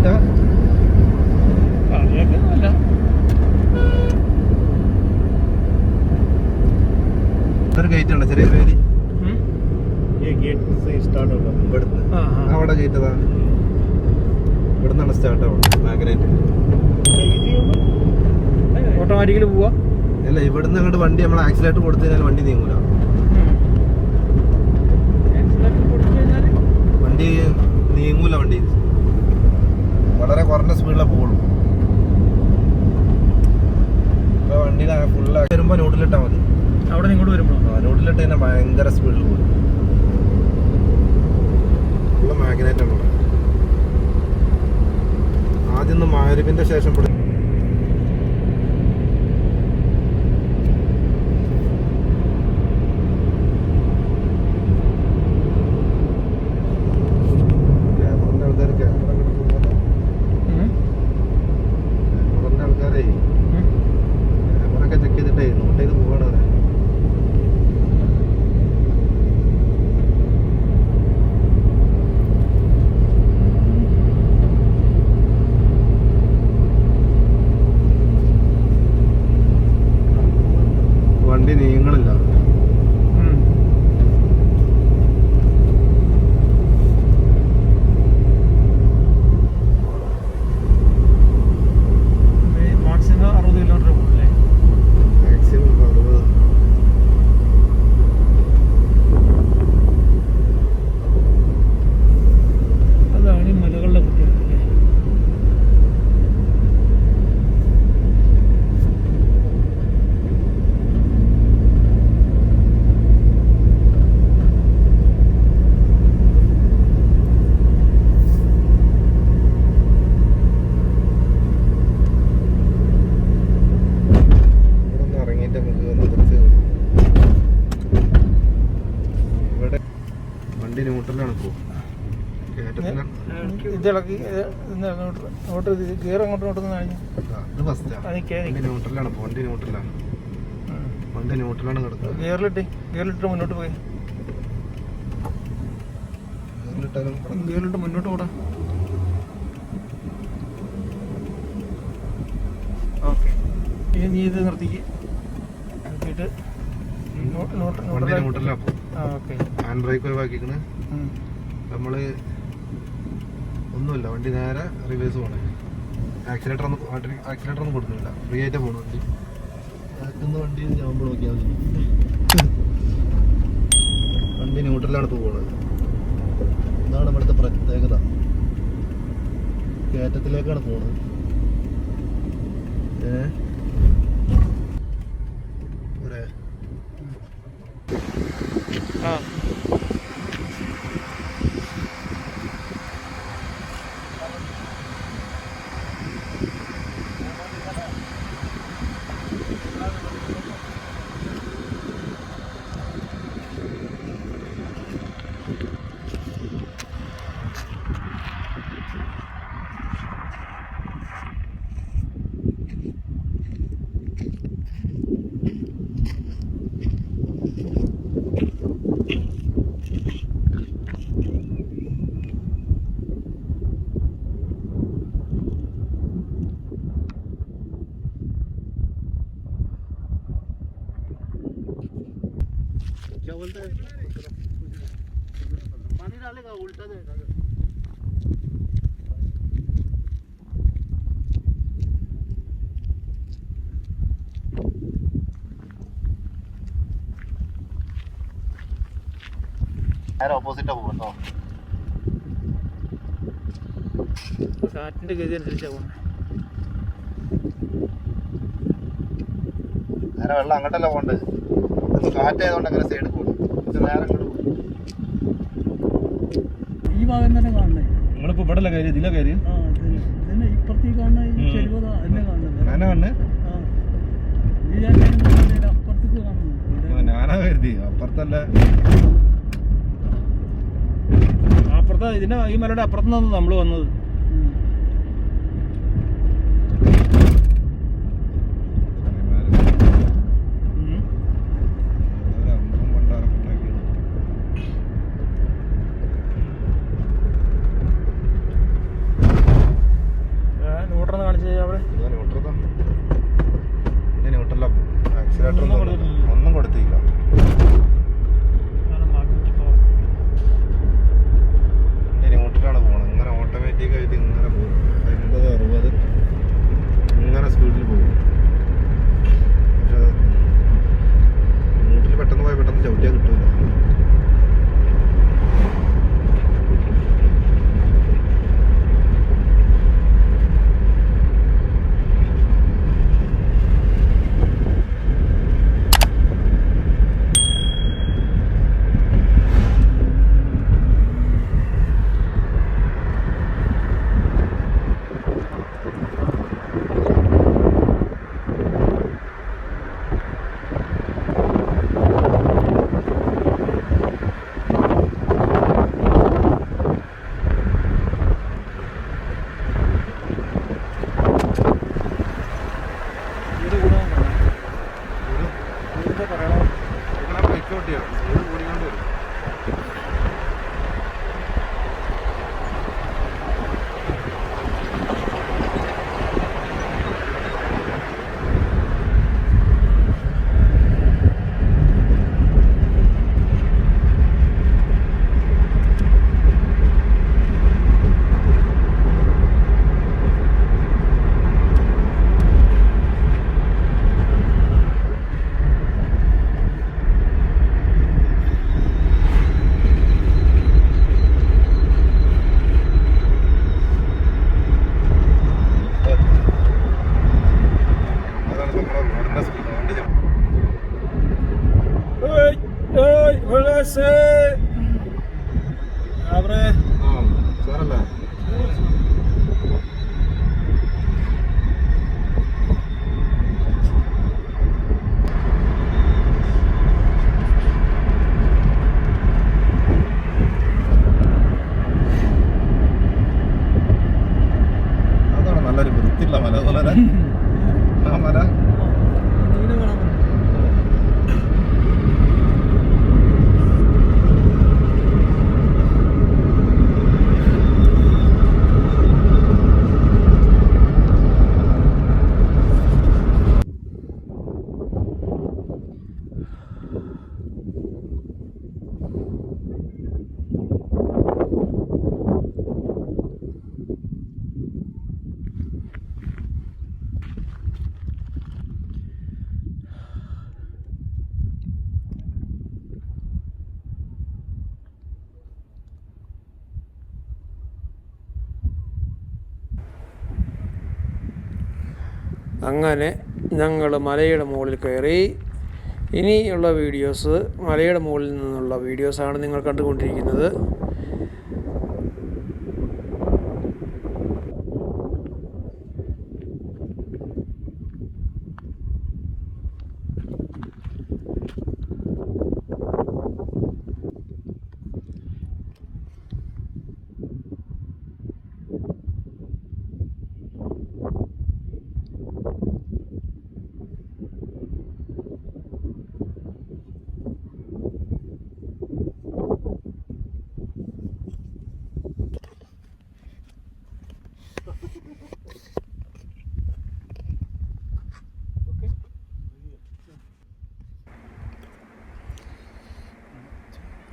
കയറ്റാ അറിയാക്കൊന്നുമല്ല. ഒരു ഗേറ്റ് ഉണ്ട് ചെറിയ പേര് ഇവിടുന്ന് അവിടെ കയറ്റതാ ഇവിടുന്നാണ് സ്റ്റാർട്ട് ആവുന്നത് മാഗ്നറ്റ് ഓട്ടോമാറ്റിക്കലി പോവാ. അല്ല ഇവിടുന്ന് അങ്ങോട്ട് വണ്ടി നമ്മൾ ആക്സിലേറ്റർ കൊടുത്തു കഴിഞ്ഞാൽ വണ്ടി നീങ്ങൂല. വണ്ടി നീങ്ങൂല. വണ്ടി വളരെ കുറഞ്ഞ സ്പീഡിലേ പോകുള്ളൂ. ഇപ്പൊ വണ്ടിയുടെ ഫുള്ള് വരുമ്പോ ന്യൂട്രലിട്ടാൽ മതി. അവിടെ ഇങ്ങോട്ട് വരുമ്പോ ന്യൂട്രലിട്ട് തന്നെ ഭയങ്കര സ്പീഡിൽ പോകും. ഫുള്ള് മാഗ്നറ്റ് ആണ്. ആദ്യം ഒന്ന് മഗ്‌രിബിന്റെ ശേഷം ആൾക്കാരെ ക്യാമറൊക്കെ ചെക്ക് ചെയ്തിട്ടേ നോട്ട് ചെയ്ത് പോവാണ്. വണ്ടി നീങ്ങളില്ല. മാക്സിമം 60 കിലോമീറ്റർ പോകുന്നില്ലേ? മാക്സിമം 60. അതാണ് ഈ മലകളുടെ പ്രത്യേകത. വണ്ടി ന്യൂട്രലാണ് പോകും. ഇതിളക്കി അങ്ങോട്ട് ഗിയർ അങ്ങോട്ടും കഴിഞ്ഞു. അത് ഫസ്റ്റാണ്. ന്യൂട്രലാണ് പോകും. വണ്ടി ന്യൂട്രലാണ്. വണ്ടി ന്യൂട്രലാണ് കിടക്കുന്നത്. ഗിയറിലിട്ട് മുന്നോട്ട് പോയി. ഗിയറിലിട്ട് മുന്നോട്ട് പോടാ. ഓക്കെ, ഇനി നീ ഇത് നിർത്തിക്ക്. നിർത്തിയിട്ട് വണ്ടി ന്യൂട്രലാണ് പോകും. ഓക്കെ, ഹാൻഡ് ബ്രേക്ക് ഒഴിവാക്കിക്കണ്. നമ്മള് ഒന്നുമില്ല, വണ്ടി നേരെ റിവേഴ്സ് പോകണേ. ആക്സിലേറ്റർ ഒന്നും കൊടുക്കുന്നില്ല. ഫ്രീ ആയിട്ട് പോകണം വണ്ടി. ബാക്കിന്ന് വണ്ടി ഞാൻ നോക്കിയാൽ മതി. വണ്ടി ന്യൂട്രലാണ് പോകുന്നത്. ഇതാണ് ഇവിടുത്തെ പ്രത്യേകത. കയറ്റത്തിലേക്കാണ് പോകുന്നത്. क्या बोलते हैं? पानी डालेगा उल्टा देगा. ഓപ്പോസിറ്റാ പോകും. കാറ്റിന്റെ ഗതി അനുസരിച്ചാ പോകുന്നത്. നേരെ വെള്ളം അങ്ങോട്ടല്ല പോകണ്ടത്. കാറ്റായതുകൊണ്ട് അങ്ങനെ സൈഡ് പോകും. നേരെ അങ്ങോട്ട് പോകും. ഈ ഭാഗം തന്നെ കാണണേ. നിങ്ങളിപ്പോ ഇവിടെ അല്ല കാര്യം, ഇതിലെ കാര്യം. ഇപ്പുറത്തേക്ക് കാണുന്ന ചെരുവത എന്നെ കാണുന്നത്. ഞാനാ കണ്ണ്. അപ്പുറത്തേക്ക് കാണുന്നു. ഞാനാ കരുതി അപ്പുറത്തല്ല. അപ്പുറത്ത് ഇതിന്റെ ഈ മലയുടെ അപ്പുറത്തുനിന്നാണ് നമ്മൾ വന്നത്. ആക്സിലേറ്റർ ഒന്നും കൊടുത്തില്ല. ന്യൂട്രലാണ് പോകണം. ഇങ്ങനെ ഓട്ടോമാറ്റിക് ആയിട്ട് ഇങ്ങനെ പോകും. 50-60 ഇങ്ങനെ സ്പീഡിൽ പോകും. പക്ഷെ ന്യൂട്രൽ പെട്ടെന്ന് പോയാൽ പെട്ടെന്ന് ചവിട്ടിയാൽ കിട്ടൂല. നല്ലൊരു വൃത്തിയുള്ള മല അതുപോലെ ആ മല അങ്ങനെ ഞങ്ങൾ മലയുടെ മുകളിൽ കയറി. ഇനിയുള്ള വീഡിയോസ് മലയുടെ മുകളിൽ നിന്നുള്ള വീഡിയോസാണ് നിങ്ങൾ കണ്ടുകൊണ്ടിരിക്കുന്നത്.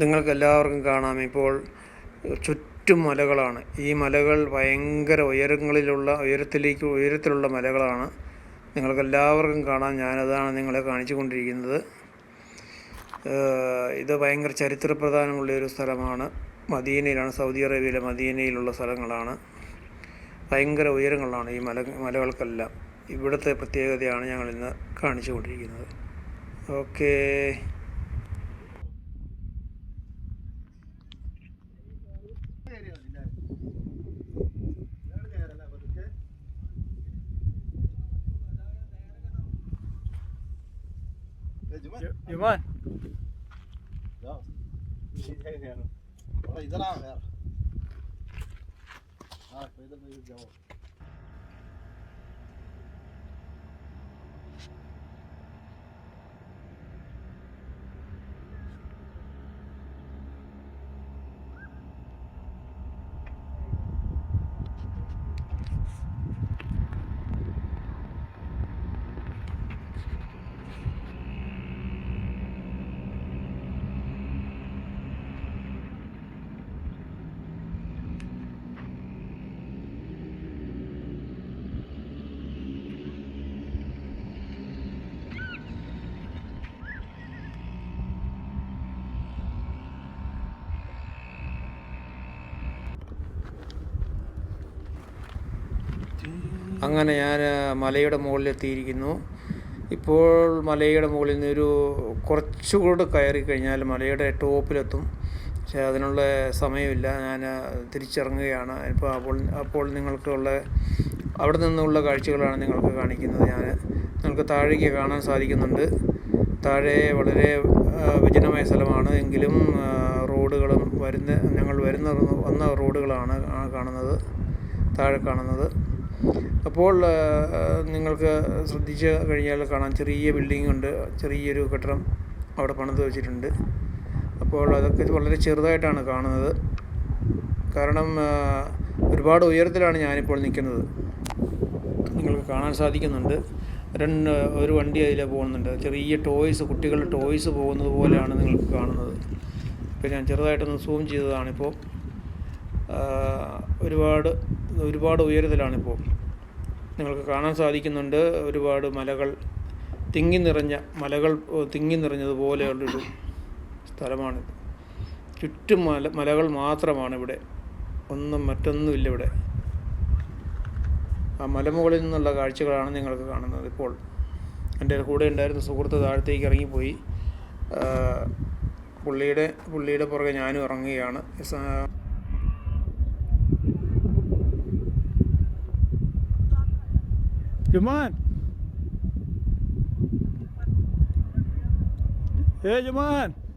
നിങ്ങൾക്കെല്ലാവർക്കും കാണാം, ഇപ്പോൾ ചുറ്റും മലകളാണ്. ഈ മലകൾ ഭയങ്കര ഉയരത്തിലുള്ള മലകളാണ്. നിങ്ങൾക്കെല്ലാവർക്കും കാണാം. ഞാനതാണ് നിങ്ങളെ കാണിച്ചു കൊണ്ടിരിക്കുന്നത്. ഇത് ഭയങ്കര ചരിത്രപ്രധാനമുള്ളൊരു സ്ഥലമാണ്. മദീനയിലാണ്, സൗദി അറേബ്യയിലെ മദീനയിലുള്ള സ്ഥലങ്ങളാണ്. ഭയങ്കര ഉയരങ്ങളാണ് ഈ മലകൾക്കെല്ലാം. ഇവിടുത്തെ പ്രത്യേകതയാണ് ഞങ്ങളിന്ന് കാണിച്ചു കൊണ്ടിരിക്കുന്നത്. ഓക്കേ. Juman. इधर आ यार. हाँ इधर नहीं जाओ. അങ്ങനെ ഞാൻ മലയുടെ മുകളിലെത്തിയിരിക്കുന്നു. ഇപ്പോൾ മലയുടെ മുകളിൽ നിന്നൊരു കുറച്ചുകൂടെ കയറി കഴിഞ്ഞാൽ മലയുടെ ടോപ്പിലെത്തും. പക്ഷേ അതിനുള്ള സമയമില്ല, ഞാൻ തിരിച്ചിറങ്ങുകയാണ്. അപ്പോൾ നിങ്ങൾക്കുള്ള അവിടെ നിന്നുള്ള കാഴ്ചകളാണ് നിങ്ങൾക്ക് കാണിക്കുന്നത്. നിങ്ങൾക്ക് താഴേക്ക് കാണാൻ സാധിക്കുന്നുണ്ട്. താഴെ വളരെ വിജനമായ സ്ഥലമാണ്, എങ്കിലും റോഡുകളും ഞങ്ങൾ വന്ന റോഡുകളാണ് കാണുന്നത്, താഴെ കാണുന്നത്. അപ്പോൾ നിങ്ങൾക്ക് ശ്രദ്ധിച്ച് കഴിഞ്ഞാൽ കാണാം, ചെറിയ ബിൽഡിംഗ് ഉണ്ട്, ചെറിയൊരു കെട്ടിടം അവിടെ പണിത് വെച്ചിട്ടുണ്ട്. അപ്പോൾ അതൊക്കെ വളരെ ചെറുതായിട്ടാണ് കാണുന്നത്, കാരണം ഒരുപാട് ഉയരത്തിലാണ് ഞാനിപ്പോൾ നിൽക്കുന്നത്. നിങ്ങൾക്ക് കാണാൻ സാധിക്കുന്നുണ്ട്, ഒരു വണ്ടി അതിൽ പോകുന്നുണ്ട്, ചെറിയ ടോയ്സ്, കുട്ടികളുടെ ടോയ്സ് പോകുന്നത് പോലെയാണ് നിങ്ങൾക്ക് കാണുന്നത്. ഇപ്പോൾ ഞാൻ ചെറുതായിട്ടൊന്ന് സൂം ചെയ്തതാണിപ്പോൾ. ഒരുപാട് ഉയരത്തിലാണിപ്പോൾ നിങ്ങൾക്ക് കാണാൻ സാധിക്കുന്നുണ്ട്. ഒരുപാട് മലകൾ തിങ്ങി നിറഞ്ഞതുപോലെയുള്ളൊരു സ്ഥലമാണിത്. ചുറ്റും മലകൾ മാത്രമാണ് ഇവിടെ, മറ്റൊന്നുമില്ല ഇവിടെ. ആ മലമുകളിൽ നിന്നുള്ള കാഴ്ചകളാണ് നിങ്ങൾക്ക് കാണുന്നത്. ഇപ്പോൾ എൻ്റെ കൂടെ ഉണ്ടായിരുന്ന സുഹൃത്ത് താഴത്തേക്ക് ഇറങ്ങിപ്പോയി. പുള്ളിയുടെ പുറകെ ഞാനും ഇറങ്ങുകയാണ്. Juman. Hey, Juman.